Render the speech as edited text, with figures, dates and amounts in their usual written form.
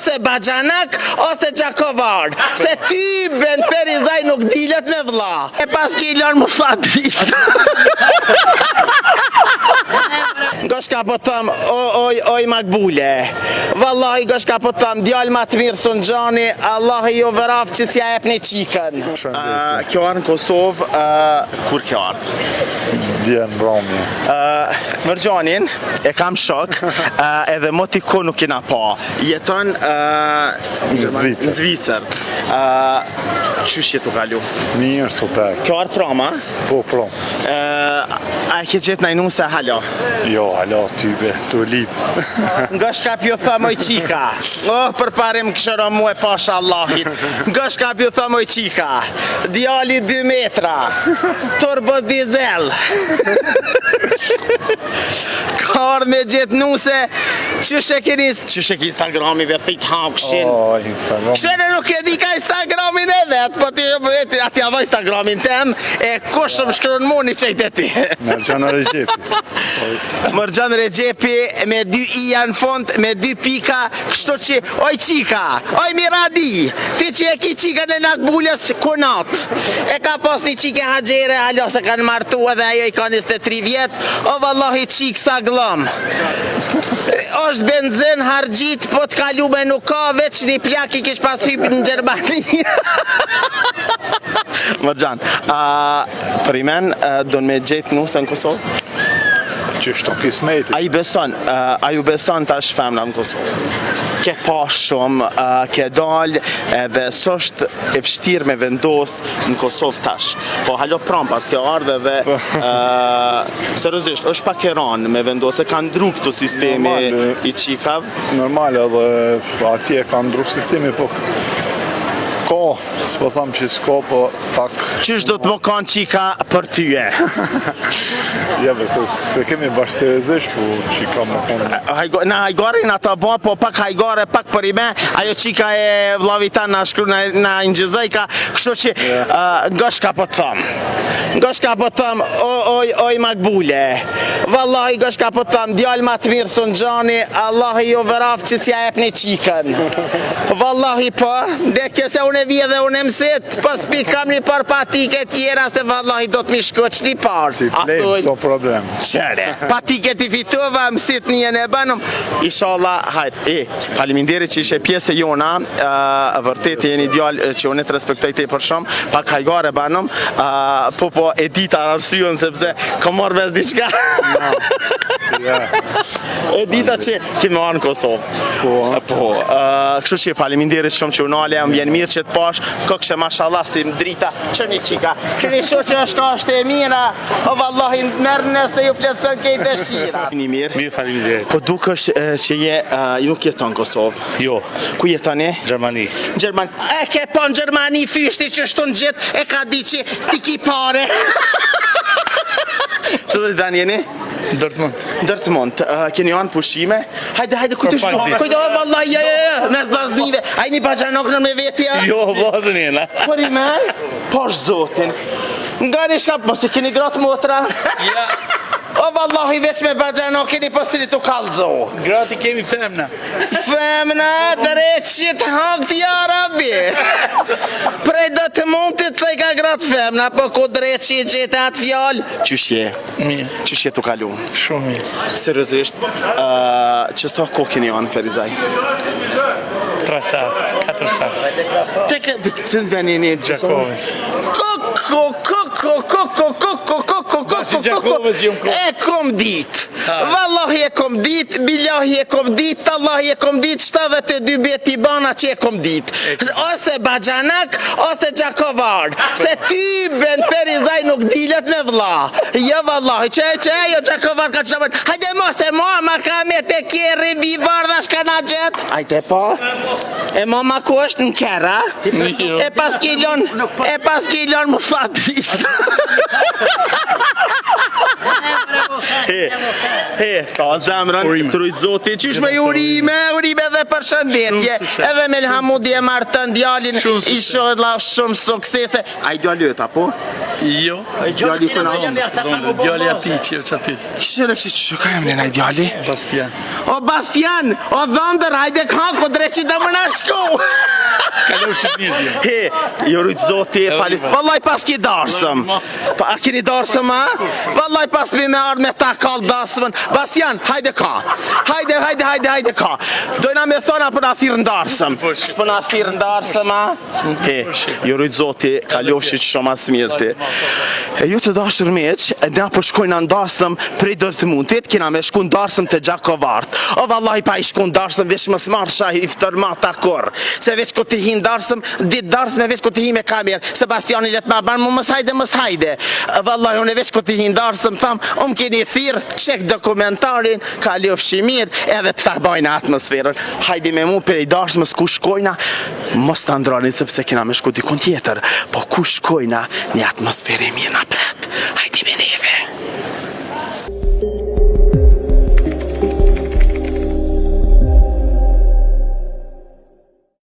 ose Baxhanak ose Gjakovar. Se ty Ben Ferizaj nuk dilet me vlla. E pas ki lërë më fadis. Goshka po thëm, oj Makbule. Wallahi goshka po thëm, djallë ma të mirë së në gjani, Allah jo vëraf që s'ja ep një qikën. Kjo arë në Kosovë, kur kjo arë? Djenë Romi. Mërgjanin, e kam shok, edhe moti ko nuk kena pa. Jeton në Zvicër. Qysh jetu kalu? Mirë, super. Kjo arë prama? Po, prom. A e ke gjithë najnu se halo? Jo, halo, tybe, të lip. Nga shkap ju thëmë oj qika. Për parim këshëro mu e pasha Allahit. Nga shkap ju thëmë oj qika. Djali 2 metra. Turbo dizel. Ka ardhë me gjithë nuse. Qysh e ke Instagrami dhe thit hakshin. Instagram. Shtene nuk e di ka Instagramin e vetë, po ati ava Instagramin tem, e kush më shkruan mu një qejt e ti. Mërgjan Regjepi. Mërgjan Regjepi me 2 i janë fond, me 2 pika, kështu që, oj qika, oj Miradi, ti që e ki qika në Nakbulës kunat. E ka pas një qike haqere, halo se kanë martu edhe ajo i ka 23 vjet, o vallahi qik sa glëm. Është benzin hargjit, po të kalu me nuk ka, veç një plak i kish pas hypin në Gjermani. Mërgjan, për i men, do në me gjetë nuse në Kosovë? Qështë të kismeti. A ju beson tash femna në Kosovë? Ke pa shumë, ke dalë, edhe s'është e vështirë me vendos në Kosovë tash. Po halo pram pas ke ardhe dhe seriozisht, është pak e ranë me vendos, e ka ndru këtu sistemi i qikav? Normal, edhe atje ka ndru sistemi, po ka, s'po thamë që s'ka, po pak... Qysh do të më kanë qika për tyje? Ja, se kemi bashkë seriozisht, po qika më thonë... Na hajgarin ata ba, po pak hajgare, pak për i me, ajo qika e vlavita na shkru na ingjizojka, kështu që nga shka po të thamë. Nga shka po të thamë, oj Makbule. Wallahi nga shka po të thamë, djallë ma të mirë së në gjani, Allah jo vëraf që s'ja ep një qikën. Wallahi po, dhe këse unë e vje dhe unë e mësit, po s'pi kam një par patike tjera, se wallahi do të mi shkoq një par. Ti plejmë, so problem. Qere, patike ti fitova, mësit njën e banëm. Inshallah, hajt, faleminderit që ishe pjesë e jona, vërtet e jeni djallë që unë të respektoj te për shumë, pak hajgare banëm, po e dita arsyën sepse ka marrë vesh diqka. E dita që kemi marrë në Kosovë. Po, kështu që faleminderit shumë që unale, më vjen mirë që të pash, këkëshe mashallah si më drita, që një qika, që një shu që është e mira, o vallahi mërë nëse ju pletësën kejt e shira. Një mirë? Mirë, faleminderit. Po dukësh që nuk jeton në Kosovë? Jo. Ku jeton e? Gjermani. Gjermani. E ke po në Gjermani fyshti që shtu në gjithë, e ka di që ti ki pare. Që dhe dan jeni? Dortmund. Keni janë pushime? Hajde, kujtë shko. Kujtë, vallahi, me zdaznive. Ajni Baxhanok në me vetja? Jo, vazën jena. Por i men? Posh zotin. Nga një shkap, mos i keni gratë motra? Ja. O vallahi, veç me Baxhanok keni posirit u kalzo. Grati kemi femna. Femna, dreqit hakt, ja rabi. Prej do të mund të të ka gratë femna, po ku dreqit gjithë atë fjallë. Qysh je? Mirë. Qysh je të kalu? Shumë mirë. Seriozisht, që sa ko keni janë Ferizaj? 3 saat, 4 saat. Tek cënë veni një Gjakovës. E kom dit. Vallahi e kom dit, billahi e kom dit, tallahi e kom dit, 72 beti bana që e kom dit. Ose Baxhanak, ose Gjakovar. Se ty Ben Ferizaj nuk dilet me vlla. Jo vallahi, që ajo Gjakovar ka që bërë. Hajde mos e ma ka me te kjerri vi bardhash ka na gjet. Hajde pa. E mama ku është në kera? Jo. E pas ki lon më fatisht. He, ka zemrën, Urime. trujt zoti, qysh me urime dhe për shëndetje. Shumë sukses. Edhe me Elhamudi e marrë të ndjalin, Shumë sukses. inshallah shumë suksese. A i djali jëta, po? Jo. Djali të në Djali ati që është aty. Këshire që ka emrin a i djali? Bastian. O Bastian, o dhëndër, hajde kako, dreqi dhe më në shku. Kalofshit mirë. He, jo rujtë zoti e fali. Vallaj pas ki darsëm. A keni darsëm, a? Vallaj pas mi me ardhë me ta kallë darsëmën. Bastian, hajde ka. Hajde ka. Dojna me thona për na thirë në darsëm. S'për na thirë në darsëm, a? He, jo rujtë zoti, kalofshit shumë as mirë ti. E ju të dashur meq, na po shkojna në darsëm prej Dortmundit, kena me shku në darsëm të Gjakovart. O vallaj pa i shku në darsëm, veç më smarsha i ftërmata kur. Se veç ko të hi në darsëm, ditë darsëm e veç ko të hi me kamer. Sebastiani let ma banë, mu mës hajde. Vallaj, unë e veç ko të hi në darsëm, tham, keni thirë, qek dokumentarin, ka ljofshi mirë, edhe të ta bajna atmosferën. Hajde me mu për i darsëmës ku shkojna, mos të ndronin sepse kena me shku dikon tjetër, po ku shkojna, një atmosferë e mirë na pret. Hajde me ne.